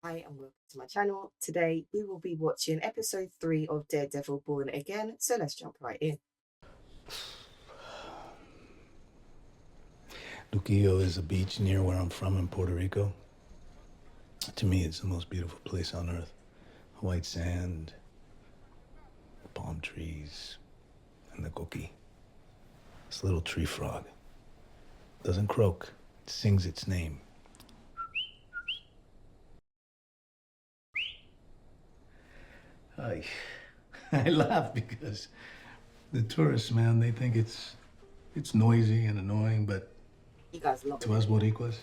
Hi and welcome to my channel. Today we will be watching episode 3 of Daredevil Born Again, so let's jump right in. Luquillo is a beach near where I'm from in Puerto Rico. To me, it's the most beautiful place on earth. White sand, palm trees, and the coqui. This little tree frog. Doesn't croak, it sings its name. I, I laugh because the tourists, man, they think it's noisy and annoying, but You guys love to it. us Boricuas,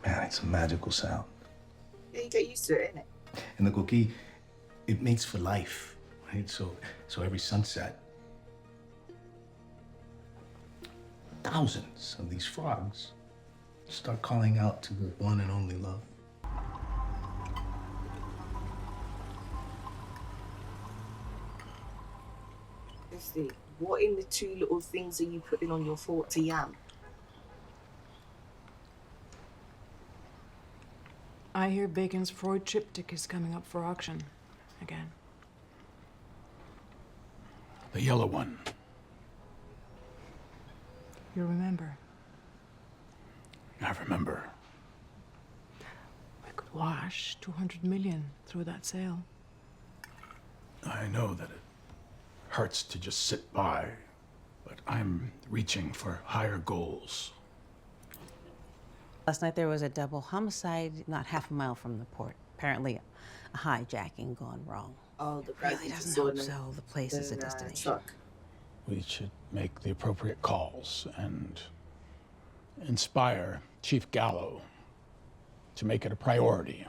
man, it's a magical sound. Yeah, you get used to it, innit? And the coqui, it mates for life, right? So every sunset, thousands of these frogs start calling out to the one and only love. Seriously, what in the two little things are you putting on your fork to yam? I hear Bacon's Freud triptych is coming up for auction again. The yellow one. You remember? I remember. We could wash 200 million through that sale. I know that it hurts to just sit by, but I'm reaching for higher goals. Last night there was a double homicide not half a mile from the port. Apparently a hijacking gone wrong. Oh, the guy Really who doesn't saw help the- sell the place as a the, destination. truck. We should make the appropriate calls and inspire Chief Gallo to make it a priority.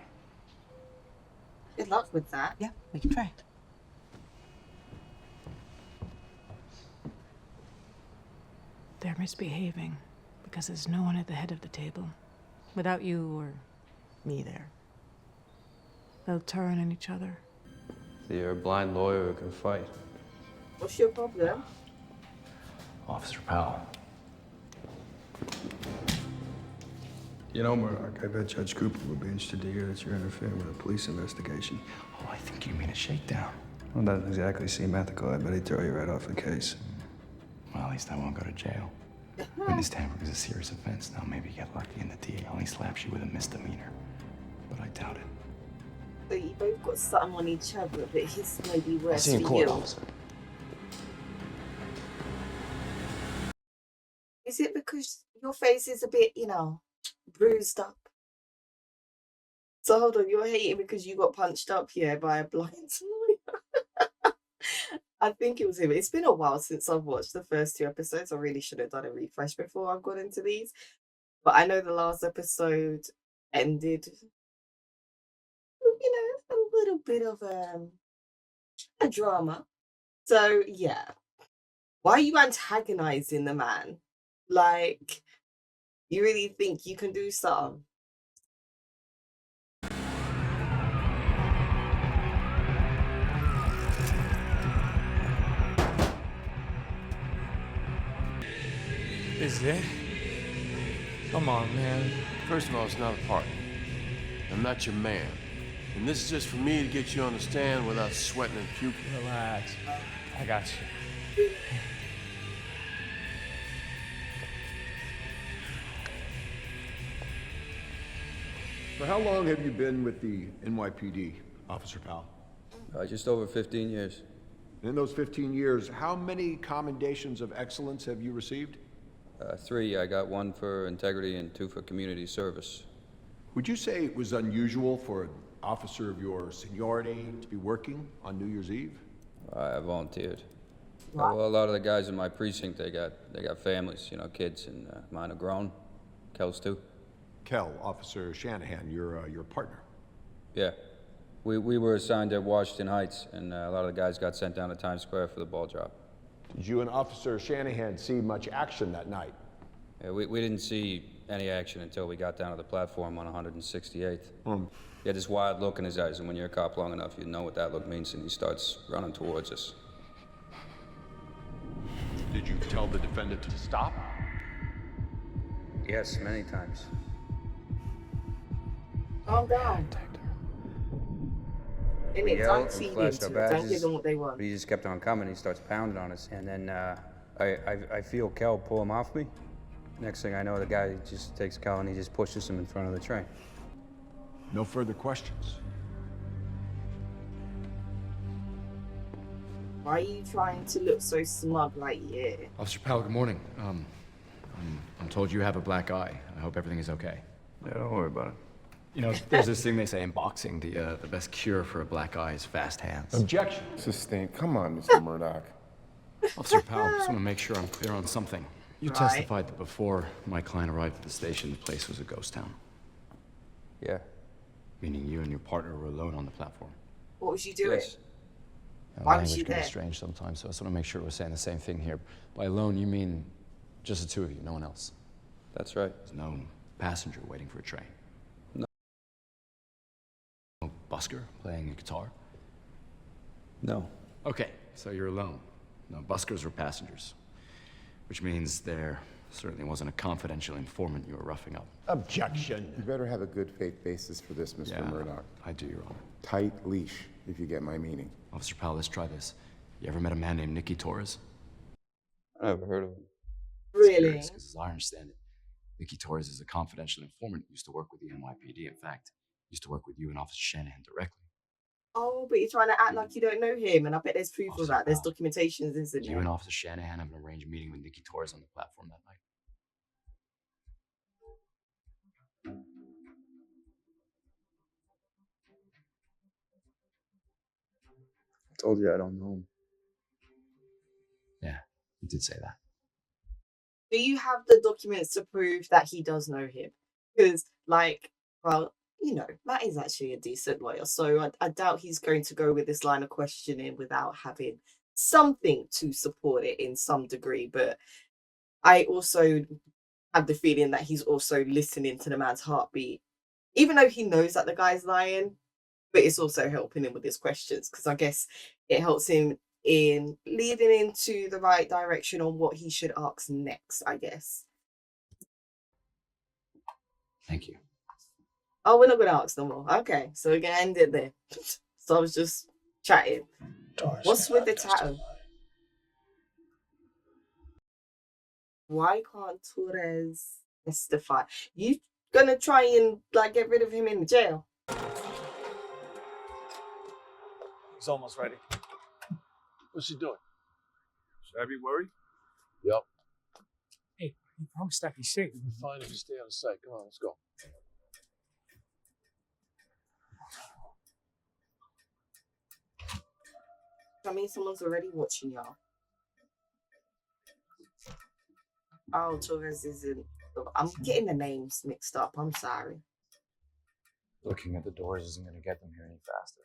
Good luck with that. Yeah, we can try. They're misbehaving because there's no one at the head of the table. Without you or me there. They'll turn on each other. So you're a blind lawyer who can fight. What's your problem? Officer Powell. You know, Murdock, I bet Judge Cooper would be interested to hear that you're interfering with a police investigation. Oh, I think you mean a shakedown. Well, doesn't exactly seem ethical. I bet he'd throw you right off the case. Well, at least I won't go to jail. Witness tampering is a serious offense. Now, maybe you get lucky and the DA only slaps you with a misdemeanor. But I doubt it. So you both got something on each other, but his may be worse See you in for court, you. officer. Is it because your face is a bit, bruised up? So hold on, you're hating because you got punched up here by a blind lawyer. I think it was him. It's been a while since I've watched the first 2 episodes. I really should have done a refresh before I've got into these. But I know the last episode ended, a little bit of a drama. So yeah. Why are you antagonizing the man? Like, you really think you can do something? Is it? Come on, man. First of all, it's not a party. I'm not your man. And this is just for me to get you on the stand without sweating and puking. Relax. I got you. For how long have you been with the NYPD, Officer Powell? Just over 15 years. In those 15 years, how many commendations of excellence have you received? 3. I got 1 for integrity and 2 for community service. Would you say it was unusual for an officer of your seniority to be working on New Year's Eve? I volunteered. Well, a lot of the guys in my precinct, they got families, kids, and mine are grown. Kel's too. Kel, Officer Shanahan, your partner. Yeah. We were assigned at Washington Heights, and a lot of the guys got sent down to Times Square for the ball drop. Did you and Officer Shanahan see much action that night? Yeah, we didn't see any action until we got down to the platform on 168th. He had this wild look in his eyes, and when you're a cop long enough, you know what that look means, and he starts running towards us. Did you tell the defendant to stop? Yes, many times. Calm down. And We it's yelled and unfeeding flashed our to it. Don't give badges, them what they but want. he just kept on coming. He starts pounding on us, and then I feel Kel pull him off me. Next thing I know, the guy just takes Kel and he just pushes him in front of the train. No further questions. Why are you trying to look so smug like, yeah? Officer Powell, good morning. I'm told you have a black eye. I hope everything is okay. Yeah, don't worry about it. You know, there's this thing they say in boxing, the best cure for a black eye is fast hands. Objection. Sustained. Come on, Mr. Murdock. Officer Powell, I just want to make sure I'm clear on something. You Right. testified that before my client arrived at the station, the place was a ghost town. Yeah. Meaning you and your partner were alone on the platform. What was you doing? Yes. Why was Language she can be there? strange sometimes, so I just want to make sure we're saying the same thing here. By alone, you mean just the two of you, no one else. That's right. There's no passenger waiting for a train. No. No busker playing a guitar. No. Okay, so you're alone. No buskers or passengers. Which means there certainly wasn't a confidential informant you were roughing up. Objection. You better have a good faith basis for this, Mr. Murdock. I do, Your Honor. Tight leash, if you get my meaning. Officer Powell, let's try this. You ever met a man named Nicky Torres? I never heard of him. Really? Because as I understand it, Nicky Torres is a confidential informant who used to work with the NYPD. In fact, used to work with you and Officer Shanahan directly. Oh, but you're trying to act like you don't know him, and I bet there's proof of that. There's documentations, isn't You there? and Officer Shanahan have an arranged meeting with Nicky Torres on the platform that night. I told you I don't know him. Yeah, you did say that. Do you have the documents to prove that he does know him? Because, like, well, you know, Matt is actually a decent lawyer, so I doubt he's going to go with this line of questioning without having something to support it in some degree. But I also have the feeling that he's also listening to the man's heartbeat, even though he knows that the guy's lying, but it's also helping him with his questions, because I guess it helps him in leading into the right direction on what he should ask next, I guess. Thank you. Oh, we're not going to ask no more. Okay, so we're going to end it there. So I was just chatting. What's with the tattoo? Why can't Torres testify? You gonna try and like get rid of him in jail? He's almost ready. What's he doing? Should I be worried? Yep. Hey, you promised I'd be safe. You'll be fine if you stay out of sight. Come on, let's go. I mean, someone's already watching y'all. Oh, Torres isn't. I'm getting the names mixed up. I'm sorry. Looking at the doors isn't going to get them here any faster.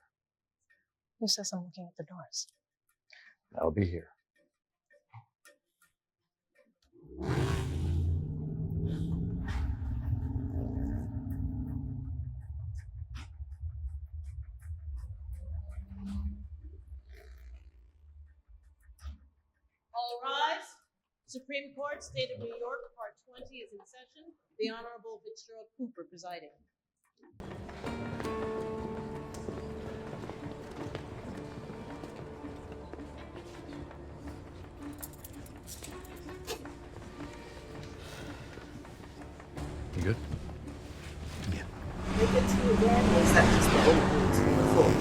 Who says I'm looking at the doors? I'll be here. All rise. Supreme Court, State of New York, Part 20 is in session. The Honorable Fitzgerald Cooper presiding. You good? They get to you again, or is that just the old rules from before?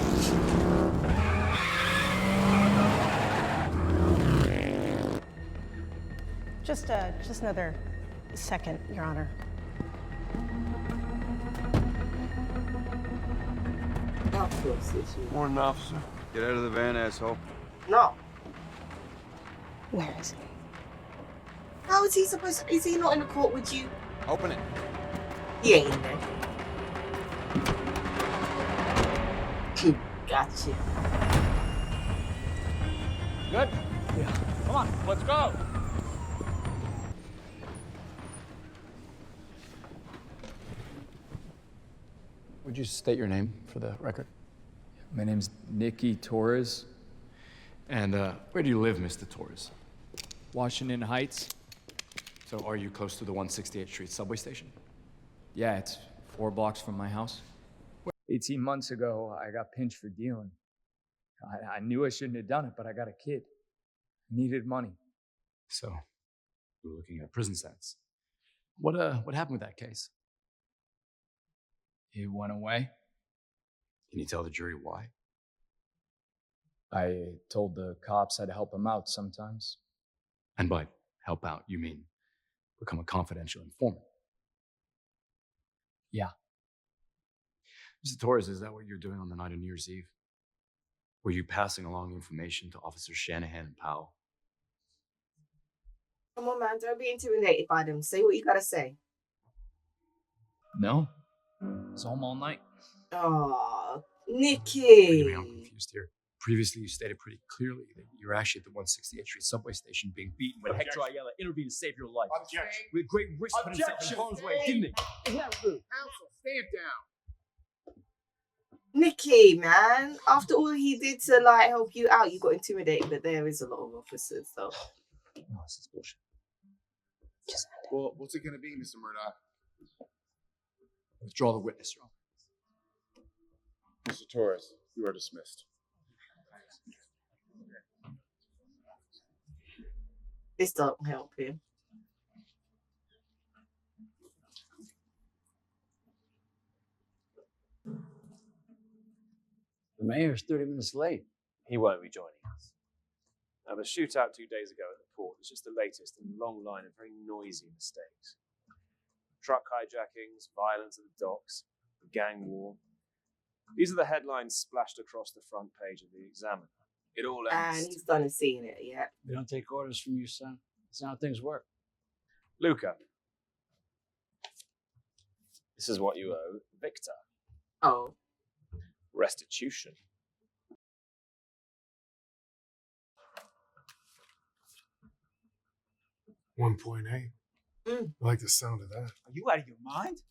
Just another second, Your Honor. Of course, it's you. Morning, officer. Get out of the van, asshole. No. Where is he? How is he supposed to? Is he not in the court with you? Open it. He ain't in there. Gotcha. Good? Yeah. Come on, let's go. Would you state your name for the record? My name's Nicky Torres. And where do you live, Mr. Torres? Washington Heights. So are you close to the 168th Street subway station? Yeah, it's 4 blocks from my house. 18 months ago, I got pinched for dealing. I knew I shouldn't have done it, but I got a kid. I needed money. So, you were looking at a prison sentence. What happened with that case? It went away. Can you tell the jury why? I told the cops I'd help them out sometimes. And by help out, you mean become a confidential informant? Yeah. Mr. Torres, is that what you're doing on the night of New Year's Eve? Were you passing along information to Officers Shanahan and Powell? Come on, man. Don't be intimidated by them. Say what you gotta say. No. I was home all night. Oh, Wait a Nikki. minute, I'm confused here. Previously, you stated pretty clearly that you were actually at the 168th Street subway station being beaten when Hector Ayala intervened to save your life. Objection. With great risk put himself in harm's way, didn't he? Isn't that rude? Counsel, stand down. Nikki, man. After all he did to like help you out, you got intimidated, but there is a lot of officers, so. No, this is bullshit. Well, what's it gonna be, Mr. Murdock? Withdraw the witness, Your Honor. Mr. Torres, you are dismissed. This don't help him. The mayor's 30 minutes late. He won't be joining us. Now, the shootout 2 days ago at the port is just the latest in a long line of very noisy mistakes. Truck hijackings, violence at the docks, the gang war. These are the headlines splashed across the front page of the Examiner. It all ends. And he's done and seen it, yeah. We don't take orders from you, son. That's not how things work. Luca, this is what you owe Victor. Oh. Restitution. $1.8. I like the sound of that. Are you out of your mind?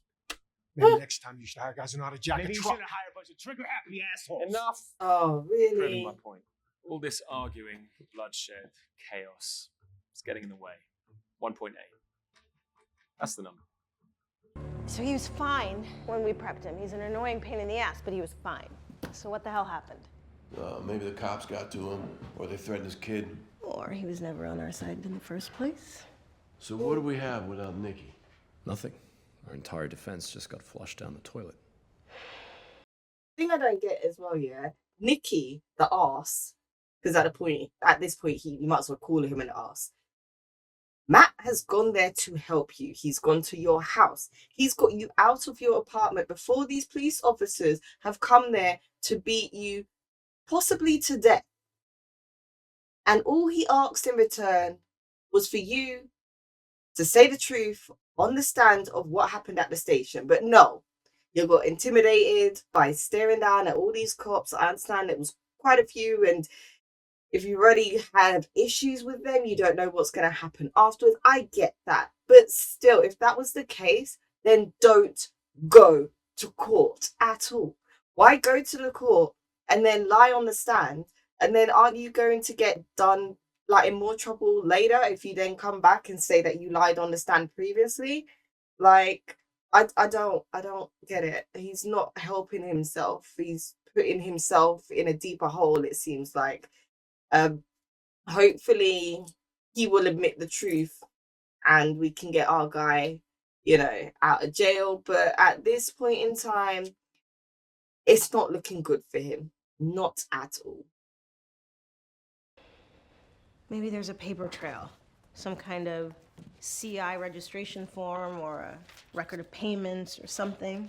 Maybe next time you should hire guys who know how to jack Maybe a you truck. shouldn't hire a bunch of trigger-happy assholes. Enough. Oh, Proving really? my point. All this arguing, bloodshed, chaos, it's getting in the way. 1.8. That's the number. So he was fine when we prepped him. He's an annoying pain in the ass, but he was fine. So what the hell happened? Maybe the cops got to him, or they threatened his kid. Or he was never on our side in the first place. So what do we have without Nikki? Nothing. Our entire defense just got flushed down the toilet. Thing I don't get as well, yeah. Nikki, the arse, because at this point, you might as well call him an arse. Matt has gone there to help you. He's gone to your house. He's got you out of your apartment before these police officers have come there to beat you, possibly to death. And all he asked in return was for you to say the truth on the stand of what happened at the station. But no, you got intimidated by staring down at all these cops. I understand it was quite a few, and if you already have issues with them, you don't know what's going to happen afterwards. I get that. But still, if that was the case, then don't go to court at all. Why go to the court and then lie on the stand? And then aren't you going to get done like in more trouble later if you then come back and say that you lied on the stand previously? Like, I don't get it. He's not helping himself. He's putting himself in a deeper hole, it seems like. Hopefully he will admit the truth and we can get our guy, out of jail. But at this point in time, it's not looking good for him. Not at all. Maybe there's a paper trail, some kind of CI registration form or a record of payments or something.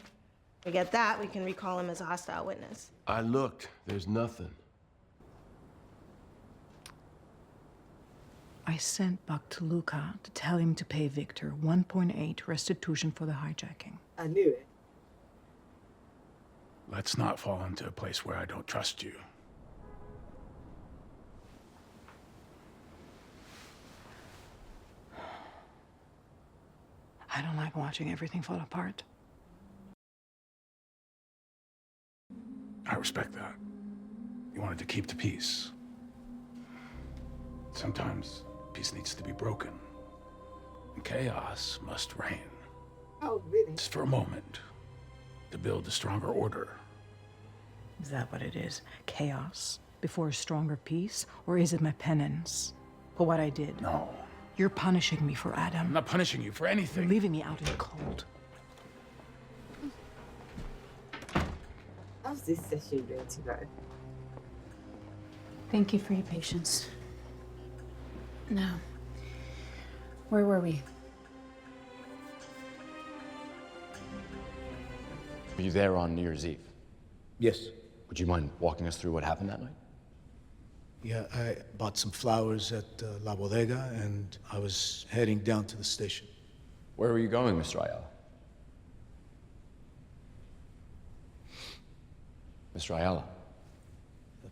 We get that, we can recall him as a hostile witness. I looked. There's nothing. I sent Buck to Luca to tell him to pay Victor 1.8 restitution for the hijacking. I knew it. Let's not fall into a place where I don't trust you. I don't like watching everything fall apart. I respect that. You wanted to keep the peace. Sometimes peace needs to be broken. And chaos must reign. Oh, really? Just for a moment. To build a stronger order. Is that what it is? Chaos before a stronger peace? Or is it my penance for what I did? No. You're punishing me for Adam. I'm not punishing you for anything. You're leaving me out in the cold. How's this session going to go? Thank you for your patience. Now, where were we? Were you there on New Year's Eve? Yes. Would you mind walking us through what happened that night? Yeah, I bought some flowers at La Bodega, and I was heading down to the station. Where were you going, Mr. Ayala? Mr. Ayala?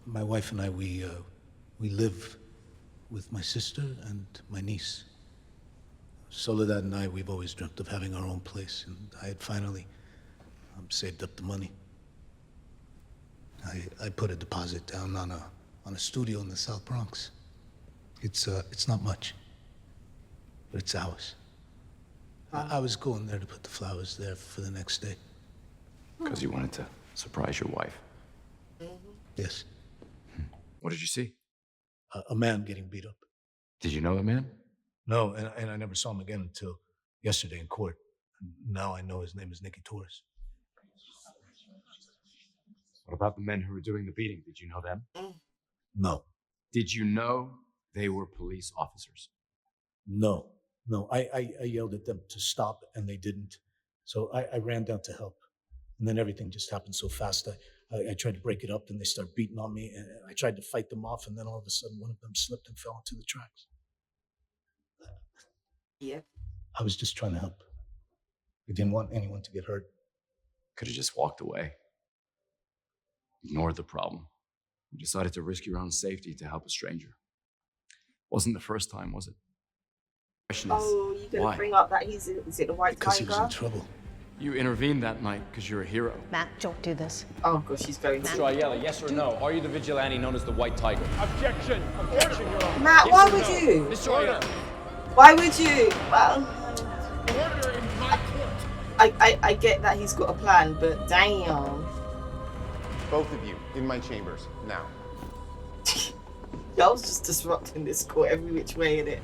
My wife and I, we live with my sister and my niece. Soledad and I, we've always dreamt of having our own place, and I had finally saved up the money. I put a deposit down on a studio in the South Bronx. It's not much, but it's ours. I was going there to put the flowers there for the next day. Because you wanted to surprise your wife. Yes. What did you see? A man getting beat up. Did you know the man? No, and I never saw him again until yesterday in court. Now I know his name is Nicky Torres. What about the men who were doing the beating? Did you know them? No. Did you know they were police officers? No. I yelled at them to stop, and they didn't. So I ran down to help. And then everything just happened so fast. I tried to break it up, and they started beating on me, and I tried to fight them off, and then all of a sudden one of them slipped and fell into the tracks. Yeah. I was just trying to help. I didn't want anyone to get hurt. Could have just walked away. Ignored the problem. You decided to risk your own safety to help a stranger. Wasn't the first time, was it? Question is, Oh, you're going why? to bring up that is it the White Because he Tiger? was in trouble. You intervened that night because you're a hero. Matt, don't do this. Oh, gosh, she's going to. Mr. Ayala, yes or no? Are you the vigilante known as the White Tiger? Objection! Objection, Your Honor. Matt, Yes why or would no? you? Mr. Ayala. Why would you? Well, Order in my court. I get that he's got a plan, but damn. Both of you in my chambers now. Y'all's just disrupting this court every which way, innit?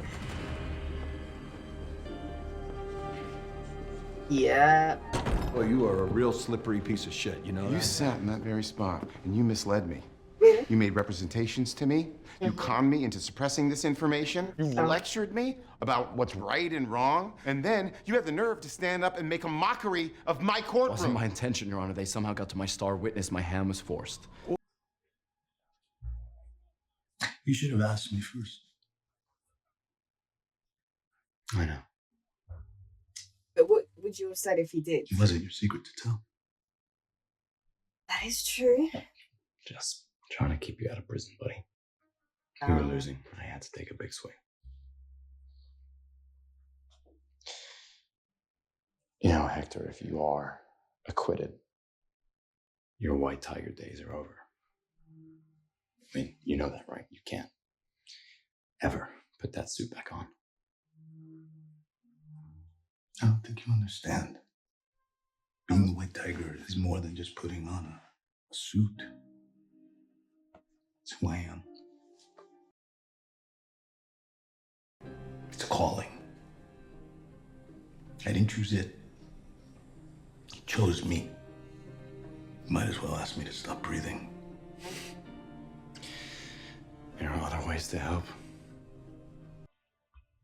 Yeah. Well, you are a real slippery piece of shit, you know You that? sat in that very spot and you misled me. Really? You made representations to me. You conned me into suppressing this information. You lectured me about what's right and wrong. And then you had the nerve to stand up and make a mockery of my courtroom. Wasn't my intention, Your Honor. They somehow got to my star witness. My hand was forced. You should have asked me first. I know. But what would you have said if he did? It wasn't your secret to tell. That is true. Just trying to keep you out of prison, buddy. We were losing. I had to take a big swing. You know, Hector, if you are acquitted, your White Tiger days are over. I mean, you know that, right? You can't ever put that suit back on. I don't think you understand. Being the White Tiger is more than just putting on a suit. It's who I am. It's a calling. I didn't choose it. It chose me. You might as well ask me to stop breathing. There are other ways to help.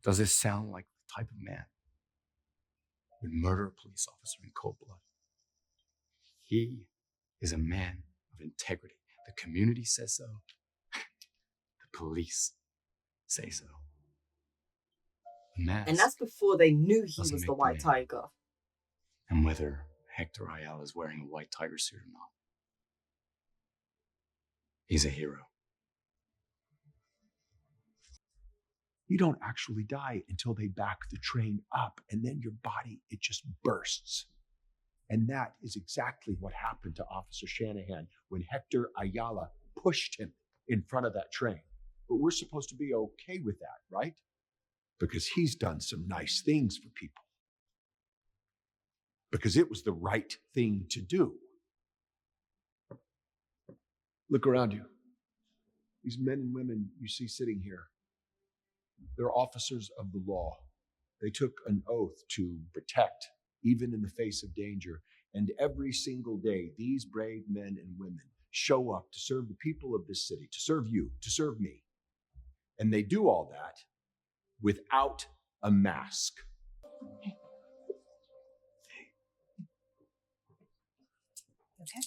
Does this sound like the type of man who would murder a police officer in cold blood? He is a man of integrity. The community says so. The police say so. The mask And that's before they knew he doesn't was make the the White man. Tiger. And whether Hector Ayala is wearing a white tiger suit or not, he's a hero. You don't actually die until they back the train up, and then your body, it just bursts. And that is exactly what happened to Officer Shanahan when Hector Ayala pushed him in front of that train. But we're supposed to be okay with that, right? Because he's done some nice things for people. Because it was the right thing to do. Look around you. These men and women you see sitting here, they're officers of the law. They took an oath to protect, even in the face of danger. And every single day, these brave men and women show up to serve the people of this city, to serve you, to serve me. And they do all that without a mask. Okay.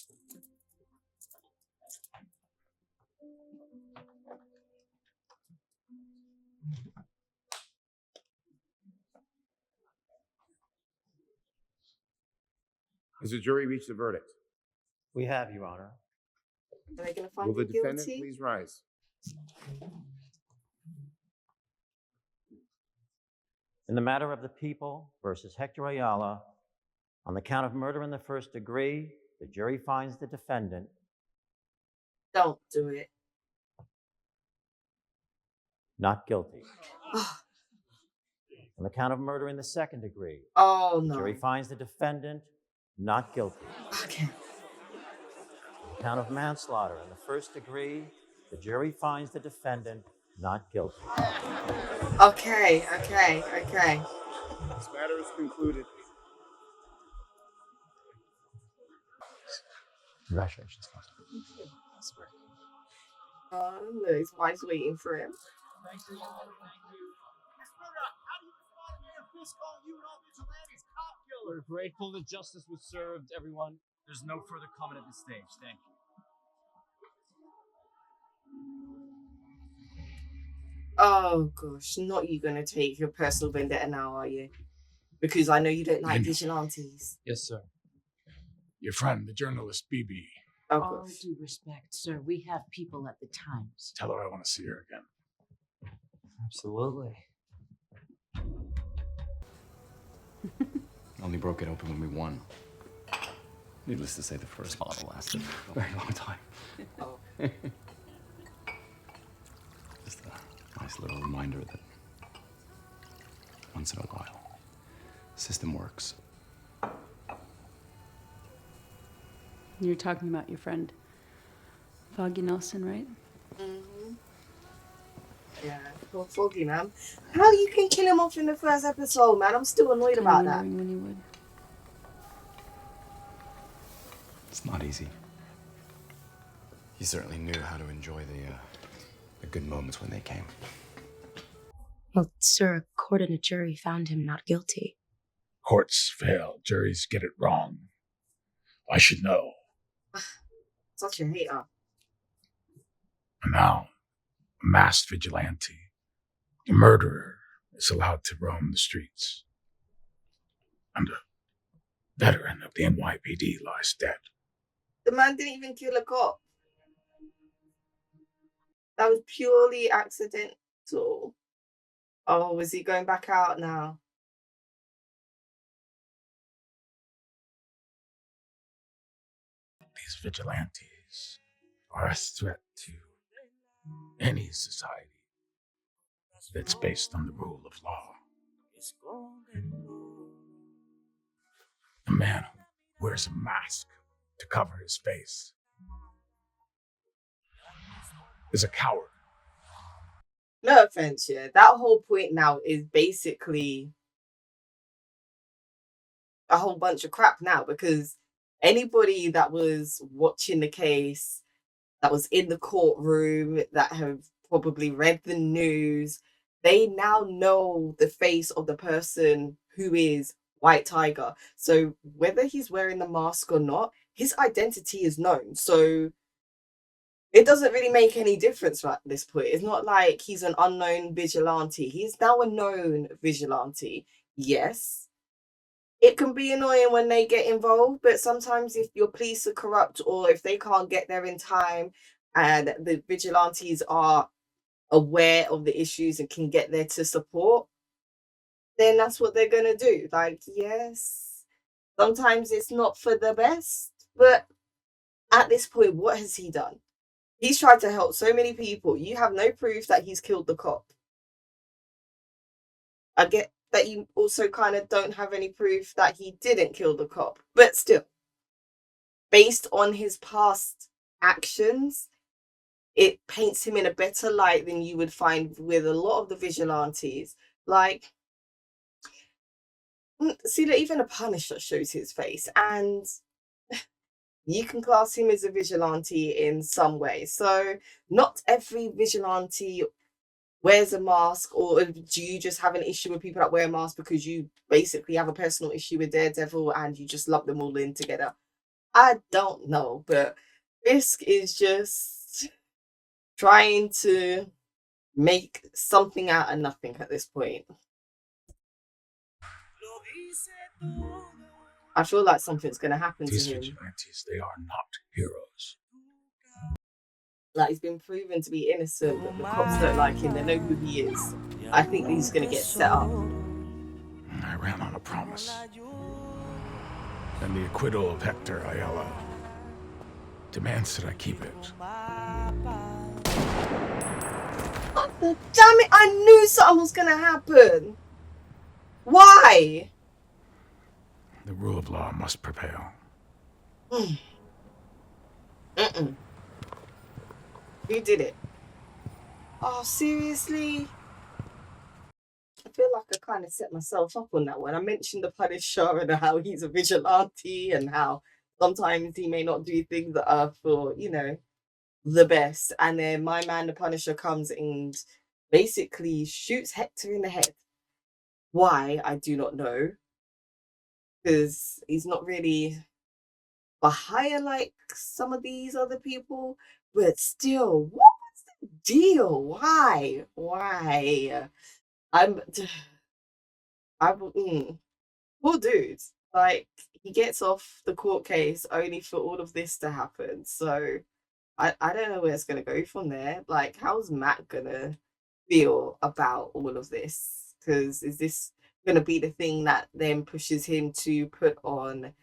Has the jury reached a verdict? We have, Your Honor. Are they going to find Will the him defendant guilty? please rise? In the matter of the people versus Hector Ayala, on the count of murder in the first degree, the jury finds the defendant Don't do it. not guilty. On the count of murder in the second degree, Oh, the no. jury finds the defendant not guilty. Okay. On the count of manslaughter in the first degree, the jury finds the defendant not guilty. Okay. This matter is concluded. Congratulations, Counsel. Look, his wife's waiting for him. We're grateful that justice was served, everyone. There's no further comment at this stage. Thank you. Oh, gosh. Not you going to take your personal vendetta now, are you? Because I know you don't like vigilantes. Yes, sir. Your friend, the journalist, BB. Oh, All gosh. due respect, sir. We have people at the Times. Tell her I want to see her again. Absolutely. Only broke it open when we won. Needless to say, the first bottle lasted a very long time. Just a nice little reminder that once in a while, the system works. You're talking about your friend Foggy Nelson, right? Mm-hmm. Yeah, poor Foggy, man. How you can kill him off in the first episode, man? I'm still annoyed about that. When you would. It's not easy. He certainly knew how to enjoy the good moments when they came. Well, sir, a court and a jury found him not guilty. Courts fail, juries get it wrong. I should know. Such a hater. And now, a masked vigilante, a murderer, is allowed to roam the streets. And a veteran of the NYPD lies dead. The man didn't even kill a cop. That was purely accidental. Oh, is he going back out now? These vigilantes are a threat to any society that's based on the rule of law. A man who wears a mask to cover his face is a coward. No offense, yeah. That whole point now is basically a whole bunch of crap now, because anybody that was watching the case, that was in the courtroom, that have probably read the news, they now know the face of the person who is White Tiger. So whether he's wearing the mask or not, his identity is known. So it doesn't really make any difference at this point. It's not like he's an unknown vigilante. He's now a known vigilante. Yes, it can be annoying when they get involved, but sometimes if your police are corrupt or if they can't get there in time and the vigilantes are aware of the issues and can get there to support, then that's what they're going to do. Like, yes, sometimes it's not for the best, but at this point, what has he done? He's tried to help so many people. You have no proof that he's killed the cop. I get that you also kind of don't have any proof that he didn't kill the cop, but still, based on his past actions, it paints him in a better light than you would find with a lot of the vigilantes. Like, see, that even a Punisher shows his face, and you can class him as a vigilante in some way. So not every vigilante wears a mask, or do you just have an issue with people that wear masks because you basically have a personal issue with Daredevil and you just lump them all in together? I don't know, but Fisk is just trying to make something out of nothing at this point. I feel like something's going to happen These to him. vigilantes, they are not heroes. Like, he's been proven to be innocent, but the cops don't like him. They know who he is. I think he's going to get set up. I ran on a promise. And the acquittal of Hector Ayala demands that I keep it. Oh, damn it, I knew something was going to happen. Why? The rule of law must prevail. Who did it? Oh, seriously? I feel like I kind of set myself up on that one. I mentioned the Punisher and how he's a vigilante and how sometimes he may not do things that are for, you know, the best. And then my man, the Punisher, comes and basically shoots Hector in the head. Why? I do not know. Because he's not really a higher like some of these other people. But still, what was the deal? Why? Poor dude. Like, he gets off the court case only for all of this to happen. So I don't know where it's gonna go from there. Like, how's Matt gonna feel about all of this? Because is this gonna be the thing that then pushes him to put on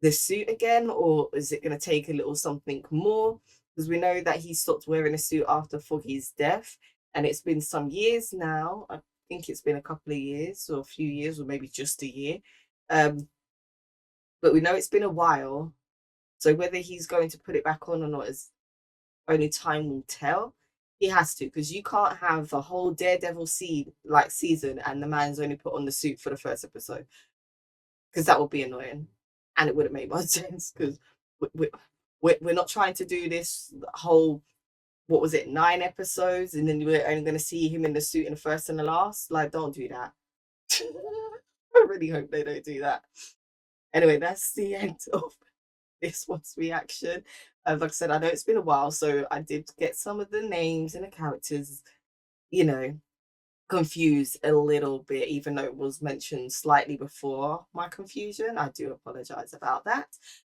the suit again, or is it gonna take a little something more? Because we know that he stopped wearing a suit after Foggy's death, and it's been some years now. I think it's been a couple of years, or a few years, or maybe just a year. But we know it's been a while. So whether he's going to put it back on or not is only time will tell. He has to, because you can't have a whole Daredevil season and the man's only put on the suit for the first episode, because that would be annoying and it wouldn't make much sense. Because we're not trying to do this whole, what was it, 9 episodes, and then we're only going to see him in the suit in the first and the last. Like, don't do that. I really hope they don't do that. Anyway, that's the end of this one's reaction. Like I said, I know it's been a while, so I did get some of the names and the characters, you know, confused a little bit, even though it was mentioned slightly before my confusion. I do apologize about that.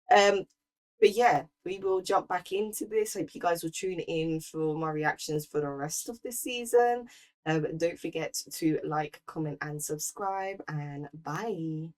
But yeah, we will jump back into this. Hope you guys will tune in for my reactions for the rest of this season. Don't forget to like, comment, and subscribe, and bye.